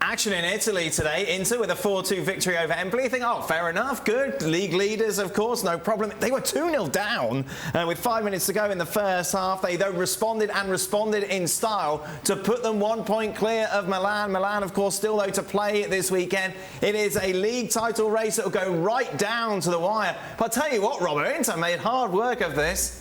Action in Italy today. Inter with a 4-2 victory over Empoli. You think, oh, fair enough, good. League leaders, of course, no problem. They were 2-0 down with 5 minutes to go in the first half. They, though, responded in style to put them 1 point clear of Milan. Milan, of course, still, though, to play this weekend. It is a league title race that will go right down to the wire. But I'll tell you what, Robert, Inter made hard work of this.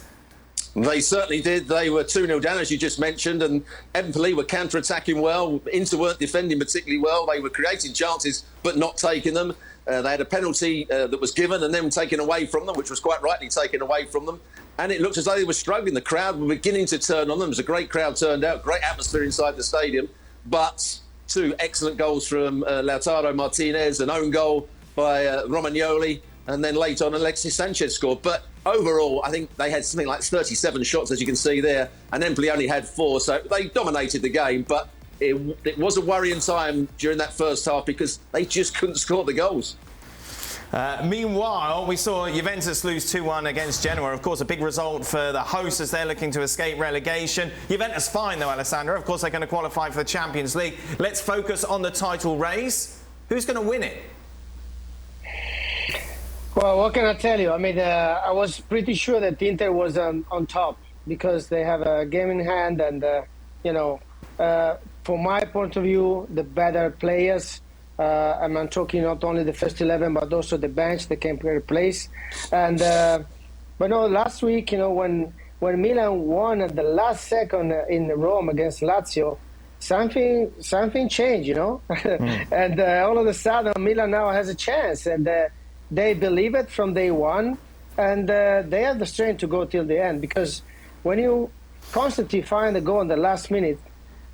They certainly did. They were 2-0 down, as you just mentioned, and Empoli were counter-attacking well. Inter weren't defending particularly well. They were creating chances, but not taking them. They had a penalty that was given and then taken away from them, which was quite rightly taken away from them. And it looked as though they were struggling. The crowd were beginning to turn on them. It was a great crowd turned out, great atmosphere inside the stadium. But two excellent goals from Lautaro Martinez, an own goal by Romagnoli, and then late on Alexis Sanchez scored. But overall, I think they had something like 37 shots, as you can see there, and Empoli only had 4, so they dominated the game. But it was a worrying time during that first half because they just couldn't score the goals. Meanwhile, we saw Juventus lose 2-1 against Genoa. Of course, a big result for the hosts as they're looking to escape relegation. Juventus fine, though, Alessandro. Of course, they're going to qualify for the Champions League. Let's focus on the title race. Who's going to win it? Well, what can I tell you? I mean, I was pretty sure that Inter was on top because they have a game in hand and, from my point of view, the better players. I'm talking not only the first 11, but also the bench they can replace. And but no, last week, when Milan won at the last second in Rome against Lazio, something changed, and all of a sudden Milan now has a chance, and they believe it from day one, and they have the strength to go till the end. Because when you constantly find a goal in the last minute,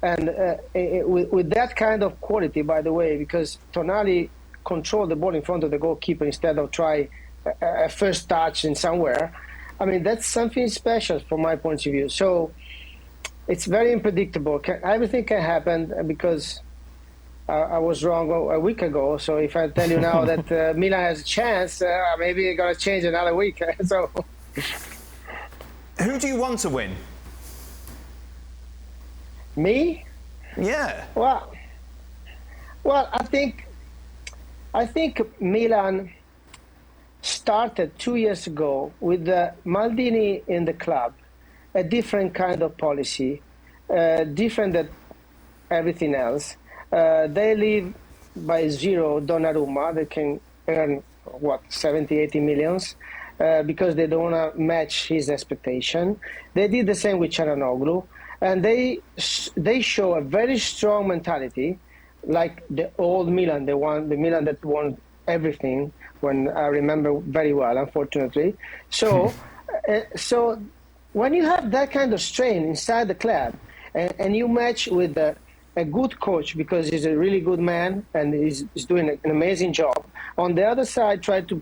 and with that kind of quality, by the way, because Tonali controlled the ball in front of the goalkeeper instead of try a first touch in somewhere, I mean, that's something special from my point of view. So it's very unpredictable. Everything can happen because I was wrong a week ago. So if I tell you now that Milan has a chance, maybe it's going to change another week. So, who do you want to win? Me? Yeah. Well, I think Milan started 2 years ago with Maldini in the club, a different kind of policy, different than everything else. They live by zero Donnarumma. They can earn, 70, 80 millions because they don't want to match his expectation. They did the same with Çalhanoğlu. And they show a very strong mentality, like the old Milan, the Milan that won everything, when I remember very well, unfortunately. So, so when you have that kind of strain inside the club, and you match with a good coach, because he's a really good man and he's doing an amazing job. On the other side, try to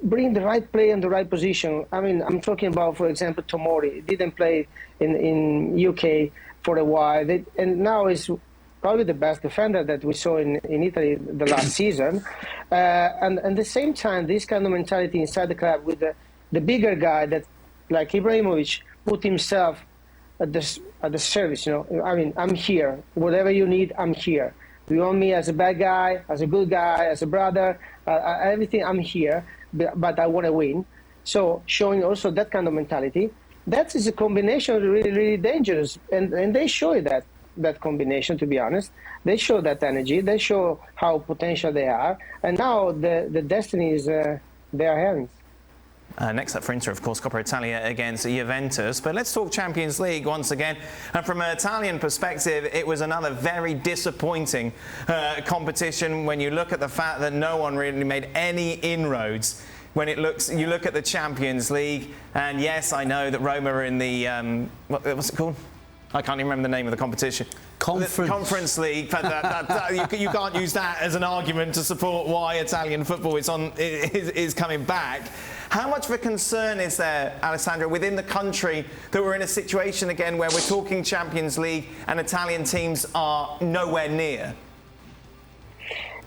bring the right player in the right position. I mean, I'm talking about, for example, Tomori. He didn't play in UK for a while, and now is probably the best defender that we saw in Italy the last season. And at the same time, this kind of mentality inside the club with the bigger guy that, like Ibrahimovic, put himself at the service. I mean, I'm here. Whatever you need, I'm here. You want me as a bad guy, as a good guy, as a brother, everything, I'm here. But I want to win. So showing also that kind of mentality, that is a combination really, really dangerous. And they show that combination, to be honest. They show that energy. They show how potential they are. And now the destiny is their hands. Next up for Inter, of course, Coppa Italia against Juventus. But let's talk Champions League once again. And from an Italian perspective, it was another very disappointing competition when you look at the fact that no one really made any inroads. When you look at the Champions League, and yes, I know that Roma are in the what's it called? I can't even remember the name of the competition. Conference League. You can't use that as an argument to support why Italian football is coming back. How much of a concern is there, Alessandro, within the country that we're in a situation again where we're talking Champions League and Italian teams are nowhere near?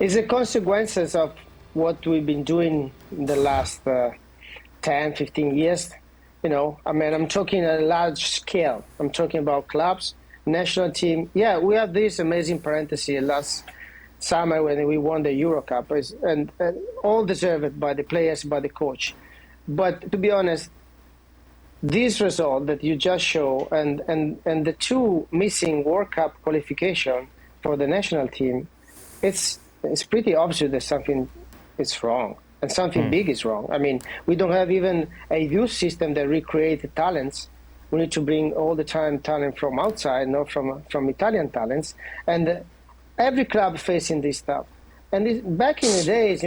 It's the consequences of what we've been doing in the last 10, 15 years. I mean, I'm talking a large scale. I'm talking about clubs national team. Yeah, we have this amazing parenthesis last summer when we won the Euro Cup, and all deserved by the players, by the coach. But to be honest, this result that you just show and the two missing World Cup qualification for the national team, it's pretty obvious that something is wrong and something big is wrong. I mean, we don't have even a youth system that recreates talents. We need to bring all the time talent from outside, not from Italian talents. And every club facing this stuff. And back in the days,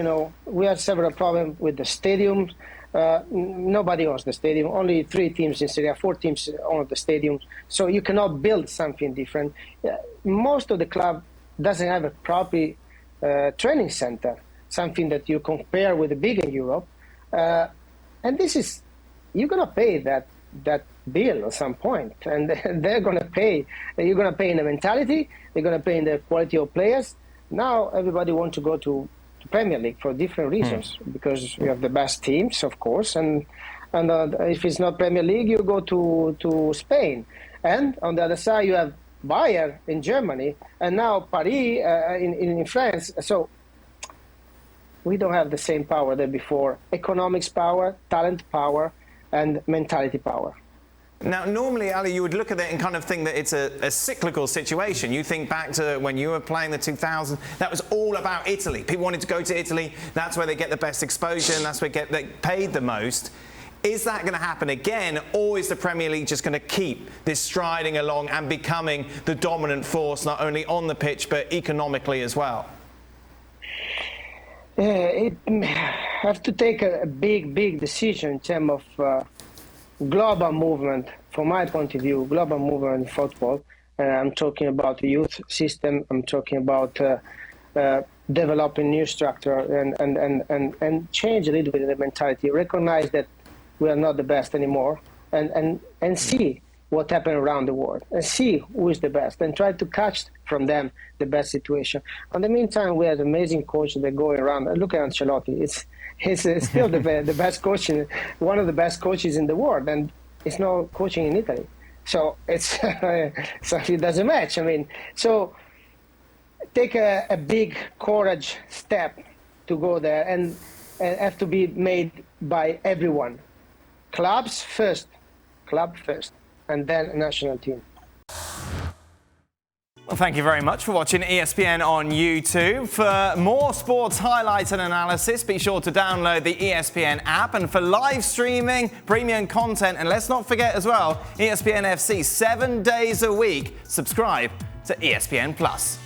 we had several problems with the stadiums. Nobody owns the stadium. Only 3 teams in Serie A, 4 teams own the stadium. So you cannot build something different. Most of the club doesn't have a proper training center, something that you compare with the big in Europe. And this is, you're going to pay that bill at some point. And they're going to pay. You're going to pay in the mentality. They're going to pay in the quality of players. Now everybody wants to go to Premier League for different reasons, because we have the best teams, of course, and if it's not Premier League, you go to Spain, and on the other side you have Bayern in Germany, and now Paris in France. So we don't have the same power that before: economics power, talent power, and mentality power. Now, normally, Ali, you would look at it and kind of think that it's a cyclical situation. You think back to when you were playing the 2000s, that was all about Italy. People wanted to go to Italy. That's where they get the best exposure, and that's where they paid the most. Is that going to happen again, or is the Premier League just going to keep this striding along and becoming the dominant force, not only on the pitch, but economically as well? It have to take a big decision in terms of global movement. From my point of view, global movement in football. I'm talking about the youth system. I'm talking about developing new structure and change a little bit of the mentality. Recognize that we are not the best anymore, and see what happened around the world, and see who is the best, and try to catch from them the best situation. In the meantime, we have amazing coaches that go around. Look at Ancelotti. He's still the best coach, one of the best coaches in the world, and it's not coaching in Italy. So it's so it doesn't match. I mean, so take a big courage step to go there, and have to be made by everyone. Club first, and then national team. Well, thank you very much for watching ESPN on YouTube. For more sports highlights and analysis, be sure to download the ESPN app. And for live streaming, premium content, and let's not forget as well, ESPN FC 7 days a week. Subscribe to ESPN Plus.